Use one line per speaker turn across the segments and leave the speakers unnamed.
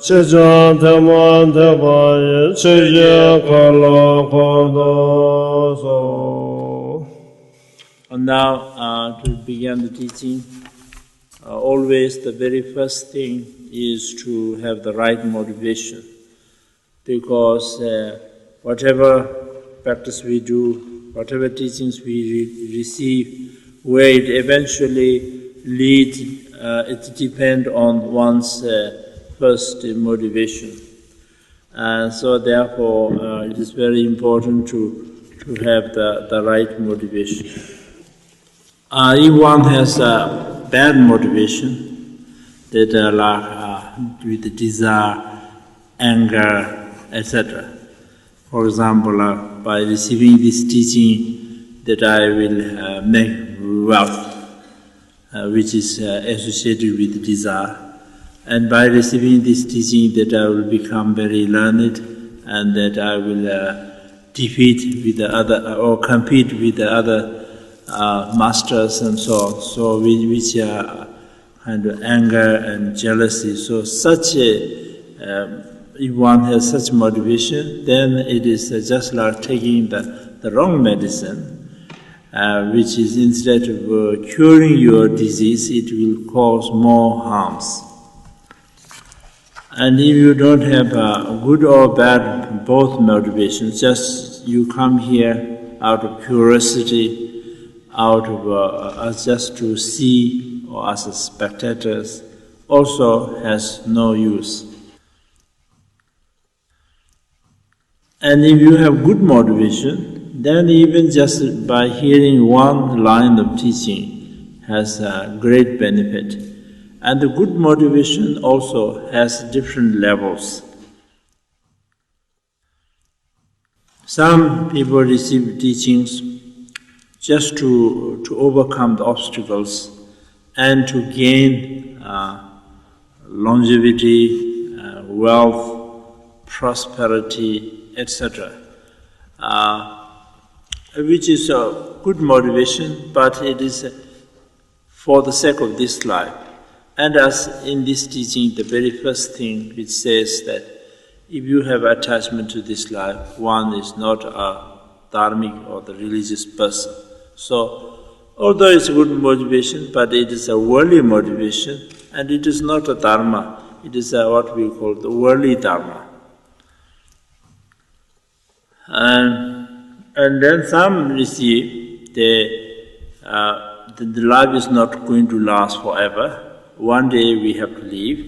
Chijan Teman Tebaye Chije Kala Kodoso.
And now to begin the teaching, always the very first thing is to have the right motivation, because whatever practice we do, whatever teachings we receive, where it eventually leads, it depends on one's first motivation. So therefore, it is very important to have the right motivation. If one has a bad motivation, that with the desire, anger, etc. For example, by receiving this teaching, that I will make wealth, which is associated with desire. And by receiving this teaching, that I will become very learned, and that I will defeat with the other, or compete with the other masters and so on. So which are kind of anger and jealousy. So such if one has such motivation, then it is just like taking the wrong medicine, which is instead of curing your disease, it will cause more harms. And if you don't have good or bad both motivations, just you come here out of curiosity, out of just to see or as spectators, also has no use. And if you have good motivation, then even just by hearing one line of teaching has a great benefit. And the good motivation also has different levels. Some people receive teachings just to overcome the obstacles and to gain longevity, wealth, prosperity, etc. Which is a good motivation, but it is for the sake of this life. And as in this teaching, the very first thing which says that if you have attachment to this life, one is not a dharmic or the religious person. So, although it's a good motivation, but it is a worldly motivation, and it is not a dharma, it is what we call the worldly dharma. And then some receive the life is not going to last forever. One day we have to leave,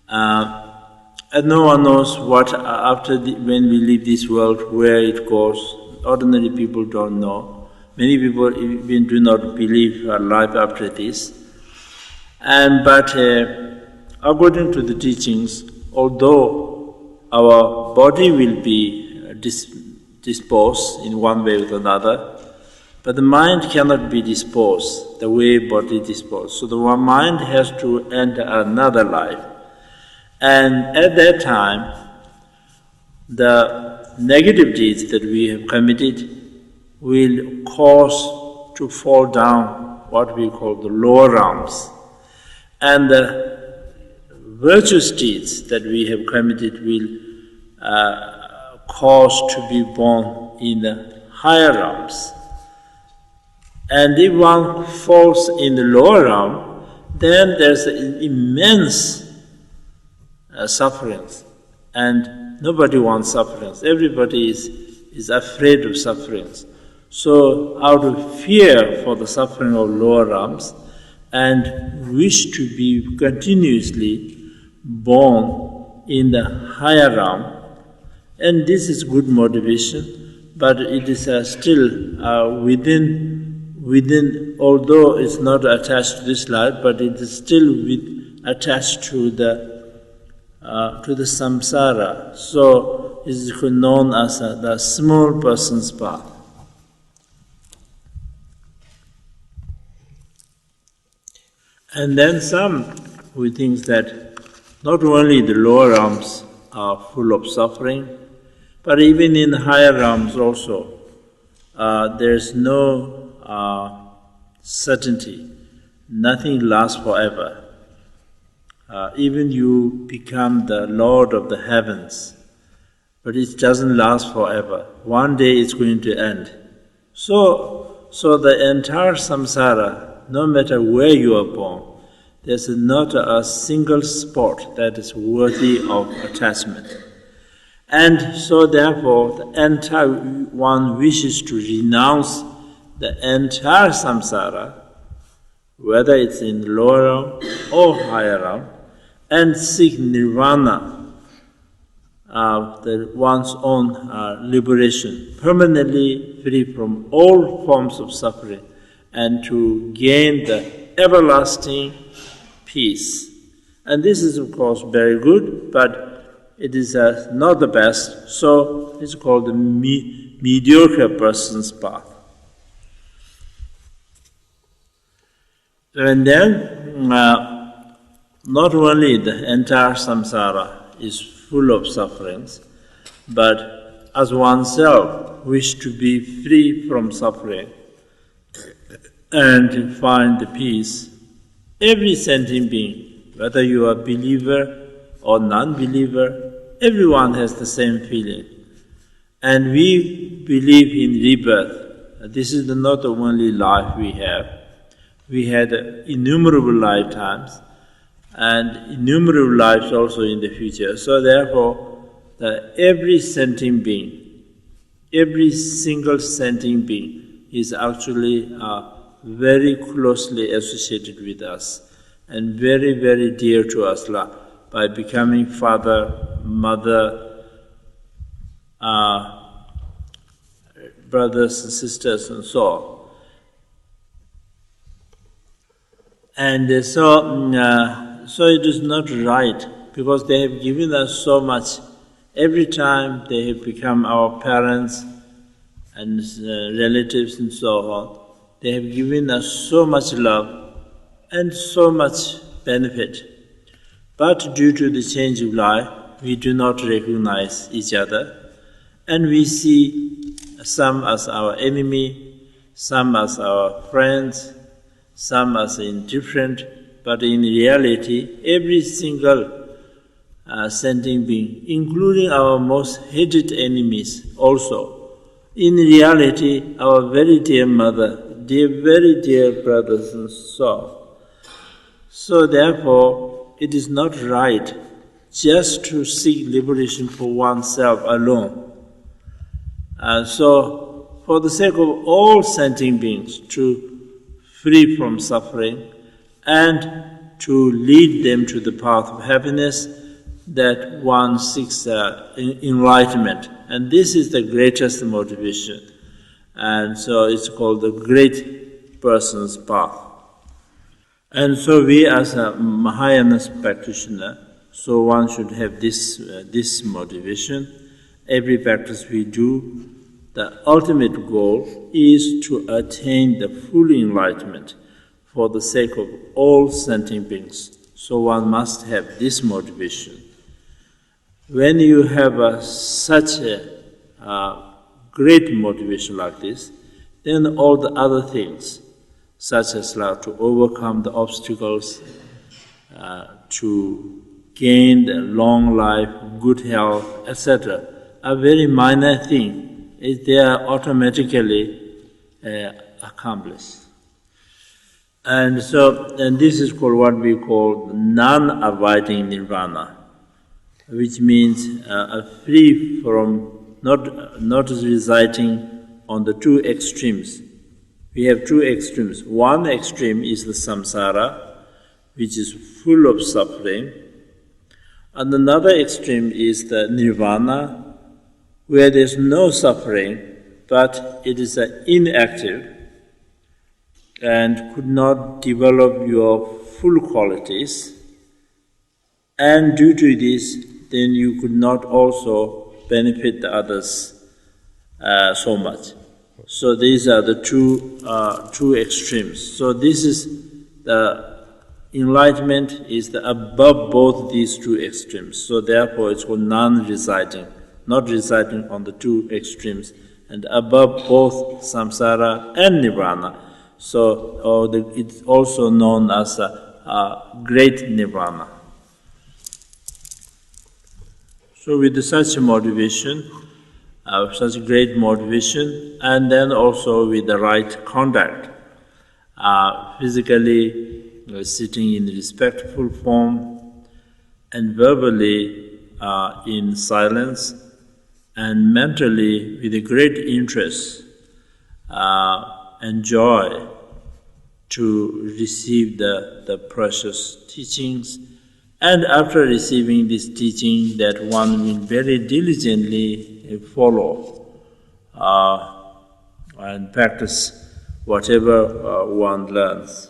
and no one knows what when we leave this world, where it goes. Ordinary people don't know. Many people even do not believe life after this. But according to the teachings, although our body will be disposed in one way or another, but the mind cannot be disposed the way body is disposed. So the mind has to enter another life. And at that time, the negative deeds that we have committed will cause to fall down what we call the lower realms. And the virtuous deeds that we have committed will cause to be born in the higher realms. And if one falls in the lower realm, then there's immense sufferings. And nobody wants sufferings. Everybody is afraid of sufferings. So out of fear for the suffering of lower realms and wish to be continuously born in the higher realm, and this is good motivation, but it is still within, although it's not attached to this life, but it is still attached to the samsara. So it is known as the small person's path. And then some who thinks that not only the lower realms are full of suffering, but even in the higher realms also, there is no certainty. Nothing lasts forever. even you become the Lord of the heavens, but it doesn't last forever. One day it's going to end. So the entire samsara, no matter where you are born, there's not a single spot that is worthy of attachment. And so therefore, the entire one wishes to renounce the entire samsara, whether it's in lower realm or higher realm, and seek nirvana, one's own liberation, permanently free from all forms of suffering, and to gain the everlasting peace. And this is, of course, very good, but it is not the best, so it's called the mediocre person's path. And then, not only the entire samsara is full of sufferings, but as oneself wish to be free from suffering and to find the peace, every sentient being, whether you are believer or non-believer, everyone has the same feeling. And we believe in rebirth. This is not the only life we have. We had innumerable lifetimes and innumerable lives also in the future. So therefore, every sentient being, every single sentient being is actually very closely associated with us and very, very dear to us by becoming father, mother, brothers and sisters and so on. And so it is not right, because they have given us so much. Every time they have become our parents and relatives and so on, they have given us so much love and so much benefit. But due to the change of life, we do not recognize each other, and we see some as our enemy, some as our friends, some as indifferent, but in reality, every single sentient being, including our most hated enemies also, in reality, our very dear mother, very dear brothers and so on. So therefore, it is not right just to seek liberation for oneself alone. So, for the sake of all sentient beings, to free from suffering and to lead them to the path of happiness, that one seeks enlightenment. And this is the greatest motivation. And so it's called the great person's path. And so we as a Mahayana practitioner, so one should have this motivation. Every practice we do, the ultimate goal is to attain the full enlightenment for the sake of all sentient beings. So one must have this motivation. When you have such a great motivation like this, then all the other things, such as to overcome the obstacles, to gain the long life, good health, etc., are very minor things. They are automatically accomplished. And this is called what we call non-abiding nirvana, which means free from not residing on the two extremes. We have two extremes. One extreme is the samsara, which is full of suffering, and another extreme is the nirvana, where there is no suffering, but it is inactive and could not develop your full qualities. And due to this, then you could not also benefit the others so much. So these are the two extremes. So this is the enlightenment is the above both these two extremes. So therefore it's called non-residing, not residing on the two extremes, and above both samsara and nirvana. So it's also known as a great nirvana. So with such motivation, such great motivation, and then also with the right conduct, physically sitting in respectful form, and verbally in silence, and mentally with a great interest and joy to receive the precious teachings. And after receiving this teaching, that one will very diligently follow and practice whatever one learns.